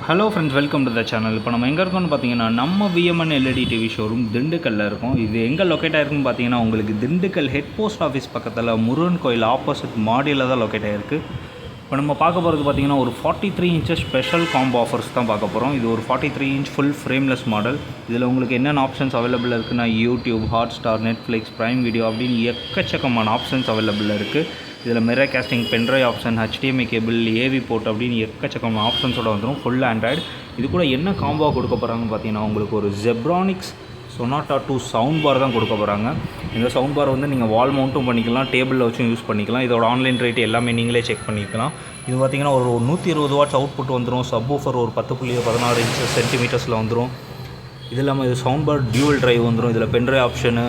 Hello friends, welcome to the channel. இப்போ நம்ம எங்கே இருக்கோம்னு பார்த்தீங்கன்னா நம்ம விஎம்என் எல்இடி டிவி ஷோரூம் திண்டுக்கல்லில் இருக்கும். இது எங்கே லொக்கேட் ஆகிருக்குன்னு பார்த்தீங்கன்னா உங்களுக்கு திண்டுக்கல் ஹெட் போஸ்ட் ஆஃபீஸ் பக்கத்தில் முருகன் கோயில் ஆப்போசிட் மாடியில் தான் லொக்கேட் ஆகிருக்கு. இப்போ நம்ம பார்க்க போகிறது பார்த்தீங்கன்னா ஒரு 43 இன்ச்சஸ் ஸ்பெஷல் காம்போ ஆஃபர்ஸ் தான் பார்க்க போகிறோம். இது ஒரு 43 இன்ச் ஃபுல் ஃப்ரேம்லெஸ் மாடல். இதில் உங்களுக்கு என்னென்ன ஆப்ஷன்ஸ் அவைலபிள் இருக்குன்னா YouTube, Hotstar, Netflix, Prime video அப்படின்னு எக்கச்சக்கமான ஆப்ஷன்ஸ் அவைலபிள் இருக்குது. இதில் mirror casting, pendrive option, HDMI cable, AV port அப்படின்னு எக்கச்சக்கமான ஆப்ஷன்ஸோட வந்துடும். Full Android. இது கூட என்ன காம்போ கொடுக்க போகிறாங்கன்னு பார்த்தீங்கன்னா உங்களுக்கு ஒரு Zebronics Sonata 2 சவுண்ட் பார் தான் கொடுக்க போகிறாங்க. இந்த சவுண்ட் பார் வந்து நீங்கள் வால் மவுண்ட்டும் பண்ணிக்கலாம், டேபிளில் வச்சும் யூஸ் பண்ணிக்கலாம். இதோட ஆன்லைன் ரேட் எல்லாமே நீங்களே செக் பண்ணிக்கலாம். இது பார்த்திங்கன்னா ஒரு 120 வாட்ஸ் அவுட்புட் வந்துடும். சப்வூஃபர் ஒரு 10.16 இன்ச் சென்டிமீட்டர்ஸில் வந்துடும். இது இல்லாமல் இது சவுண்ட் பார் டியூவல் ட்ரைவ் வந்துடும். இதில் பென்ட்ரைவ் ஆப்ஷனு,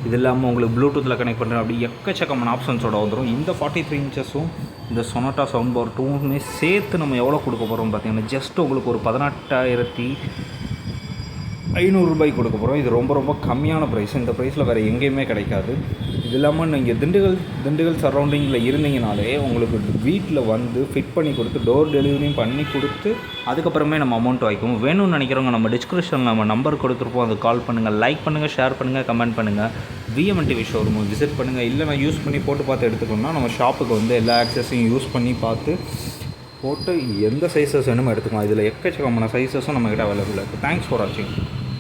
இது இல்லாமல் உங்களுக்கு ப்ளூடூத்தில் கனெக்ட் பண்ணுற அப்படி எக்கச்சக்கமான ஆப்ஷன்ஸோட வந்துடும். இந்த 43 இன்ச்சஸும் இந்த சொனாட்டா சவுண்ட் பார் 2மே சேர்த்து நம்ம எவ்வளோ கொடுக்க போகிறோம் பார்த்தீங்கன்னா ஜஸ்ட் உங்களுக்கு ஒரு 18,500 ரூபாய்க்கு கொடுக்க போகிறோம். இது ரொம்ப கம்மியான ப்ரைஸ். இந்த ப்ரைஸில் வேறு எங்கேயுமே கிடைக்காது. இது இல்லாமல் நீங்கள் திண்டுக்கல் சரௌண்டிங்கில் இருந்தீங்கனாலே உங்களுக்கு வீட்டில் வந்து ஃபிட் பண்ணி கொடுத்து டோர் டெலிவரியும் பண்ணி கொடுத்து அதுக்கப்புறமே நம்ம அமௌண்ட் வாங்கிக்குவோம். வேணும்னு நினைக்கிறவங்க நம்ம டிஸ்கிரிப்ஷனில் நம்ம நம்பர் கொடுத்துருப்போம். அது கால் பண்ணுங்கள், லைக் பண்ணுங்கள், ஷேர் பண்ணுங்கள், கமெண்ட் பண்ணுங்கள். விஎம்என் டிவி ஷோரூம் விசிட் பண்ணுங்கள். இல்லை நான் யூஸ் பண்ணி போட்டு பார்த்து எடுத்துக்கணும்னா நம்ம ஷாப்புக்கு வந்து எல்லா ஆக்சஸையும் யூஸ் பண்ணி பார்த்து போட்டு எந்த சைஸஸ் வேணுமோ எடுத்துக்கலாம். இதில் எக்கச்சக்கமான சைஸஸும் நம்மக்கிட்ட அவைலபிள் இருக்குது. தேங்க்ஸ் ஃபார் வாட்சிங்.